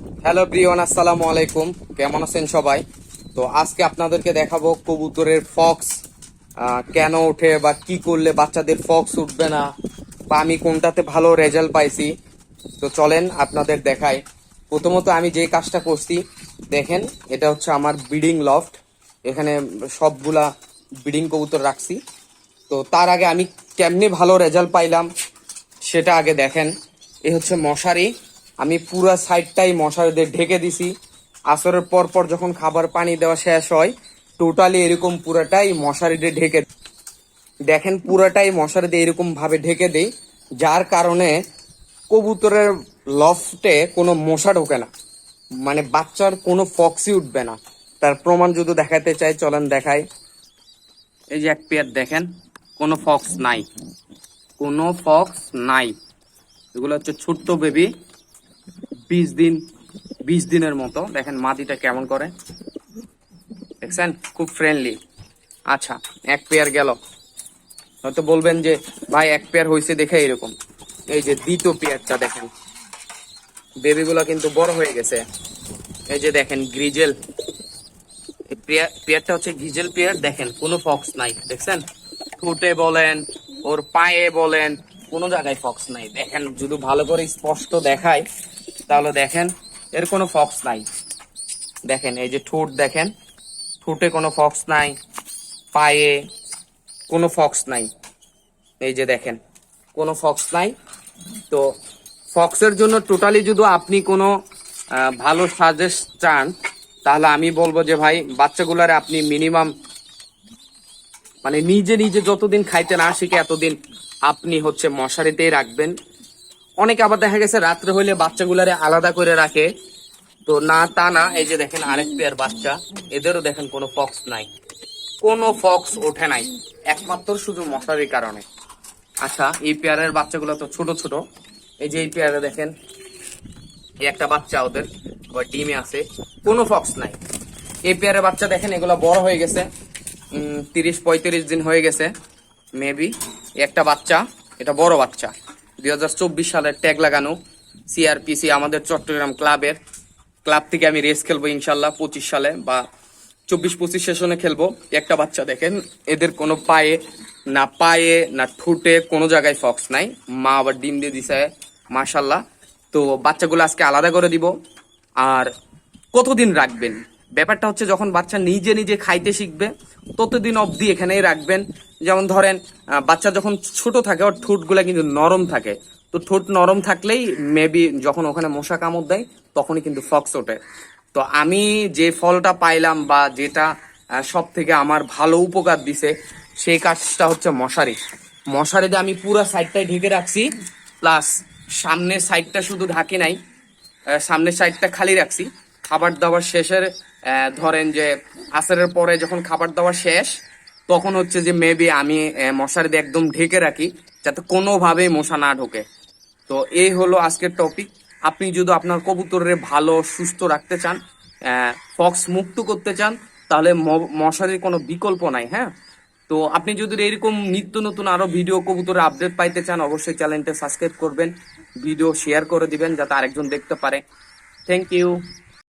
Hello প্রিয়ন, আসসালামু আলাইকুম। কেমন আছেন সবাই? তো আজকে আপনাদেরকে দেখাবো কবুতরের ফক্স কেন ওঠে বা কি করলে বাচ্চাদের ফক্স উঠবে না, বা আমি কোনটাতে ভালো রেজাল্ট পাইছি। তো চলেন আপনাদের দেখাই। প্রথমত আমি যে কাজটা করছি দেখেন, এটা হচ্ছে আমার ব্রিডিং লফট। এখানে সবগুলা ব্রিডিং কবুতর রাখছি। তো তার আগে আমি কেমনি ভালো রেজাল্ট পাইলাম সেটা আগে দেখেন। এই হচ্ছে মশারি। আমি পুরা সাইডটাই মশারি দিয়ে ঢেকে দিছি। আসরের পর পর যখন খাবার পানি দেওয়া শেষ হয়, টোটালি এরকম পুরাটাই মশারি দিয়ে ঢেকে দেখেন, পুরাটাই মশারি দিয়ে এরকম ভাবে ঢেকে দেই, যার কারণে কবুতরের লফটে কোনো মশা ঢোকে না, মানে বাচ্চার কোনো ফক্সই উঠবে না। তার প্রমাণ যদি দেখাতে চাই, চলেন দেখাই। এই যে এক পেয়ার দেখেন, কোনো ফক্স নাই, কোনো ফক্স নাই। এগুলো হচ্ছে ছোট্ট বেবি, 20 দিন 20 দিনের মতো। দেখেন মাটিটা কেমন করে, দেখছেন, খুব ফ্রেন্ডলি। আচ্ছা, এক পেয়ার গেল। হয়তো বলবেন যে ভাই এক পেয়ার হয়েছে দেখে এরকম। এই যে দ্বিতীয় পেয়ারটা দেখেন, বেবিগুলো কিন্তু বড় হয়ে গেছে। এই যে দেখেন গ্রিজেল, এই পেয়ারটা হচ্ছে গ্রিজেল পেয়ার। দেখেন কোনো ফক্স নাই, দেখছেন, ঠোঁটে বলেন, ওর পায়ে বলেন, কোনো জায়গায় ফক্স নাই। দেখেন যদি ভালো করে স্পষ্ট দেখায় তাহলে দেখেন এর কোনো ফক্স নাই। দেখেন এই যে ঠোঁট, দেখেন ঠোঁটে কোনো ফক্স নাই, পায়ে কোনো ফক্স নাই। এই যে দেখেন কোনো ফক্স নাই। তো ফক্সের জন্য টোটালি যদি আপনি কোনো ভালো সাজেস্ট চান, তাহলে আমি বলবো যে ভাই বাচ্চাগুলারে আপনি মিনিমাম, মানে নিজে নিজে যতদিন খাইতে না শিখে এতদিন আপনি হচ্ছে মশারিতেই রাখবেন। অনেকে আবার দেখা গেছে রাত্রে হইলে বাচ্চাগুলারে আলাদা করে রাখে, তো না, তা না। এই যে দেখেন আরেক পেয়ার বাচ্চা, এদেরও দেখেন কোনো ফক্স নাই, কোনো ফক্স ওঠে নাই, একমাত্র শুধু মশারির কারণে। আচ্ছা, এই পেয়ারের বাচ্চাগুলো তো ছোট ছোট। এই যে এই পেয়ারে দেখেন, এই একটা বাচ্চা ওদের ওই ডিমে আছে, কোনো ফক্স নাই। এই পেয়ারের বাচ্চা দেখেন, এগুলো বড় হয়ে গেছে, 30-35 দিন হয়ে গেছে মেবি। একটা বাচ্চা, এটা বড় বাচ্চা, 2024 সালের ট্যাগ লাগানো, সিআরপিসি আমাদের চট্টগ্রাম ক্লাব থেকে আমি রেস খেলবো ইনশাল্লাহ 25 সালে বা 24-25 সেশনে খেলবো। একটা বাচ্চা দেখেন, এদের কোনো পায়ে না ঠোঁটে কোনো জায়গায় ফক্স নাই। মা আবার ডিম দিয়ে দিছে, মাশাল্লাহ। তো বাচ্চাগুলো আজকে আলাদা করে দিব। আর কতদিন রাখবেন, ব্যাপারটা হচ্ছে যখন বাচ্চা নিজে নিজে খাইতে শিখবে ততদিন অবধি এখানেই রাখবেন। যেমন ধরেন বাচ্চা যখন ছোট থাকে ওর ঠোঁটগুলা কিন্তু নরম থাকে, তো ঠোঁট নরম থাকলেই মেবি যখন ওখানে মশা কামড় দেয় তখনই কিন্তু ফক্স ওঠে। তো আমি যে ফলটা পাইলাম বা যেটা সব থেকে আমার ভালো উপকার দিছে, সেই কাজটা হচ্ছে মশারিতে আমি পুরো সাইডটাই ঢেকে রাখছি, প্লাস সামনের সাইডটা শুধু ঢাকি নাই, সামনের সাইডটা খালি রাখছি। খাবার দাবার শেষের ধরেন যে আসরের পরে যখন খাবার দাবার শেষ, তখন হচ্ছে যে মেবি আমি মশারি দিয়ে একদম ঢেকে রাখি, যাতে কোনোভাবেই মশা না ঢোকে। তো এই হলো আজকের টপিক। আপনি যদি আপনার কবুতরের ভালো সুস্থ রাখতে চান, ফক্স মুক্ত করতে চান, তাহলে মশারির কোনো বিকল্প নাই। হ্যাঁ, তো আপনি যদি এরকম নিত্য নতুন আরো ভিডিও কবুতরের আপডেট পাইতে চান, অবশ্যই চ্যানেলটা সাবস্ক্রাইব করবেন, ভিডিও শেয়ার করে দিবেন যাতে আরেকজন দেখতে পারে। Thank you.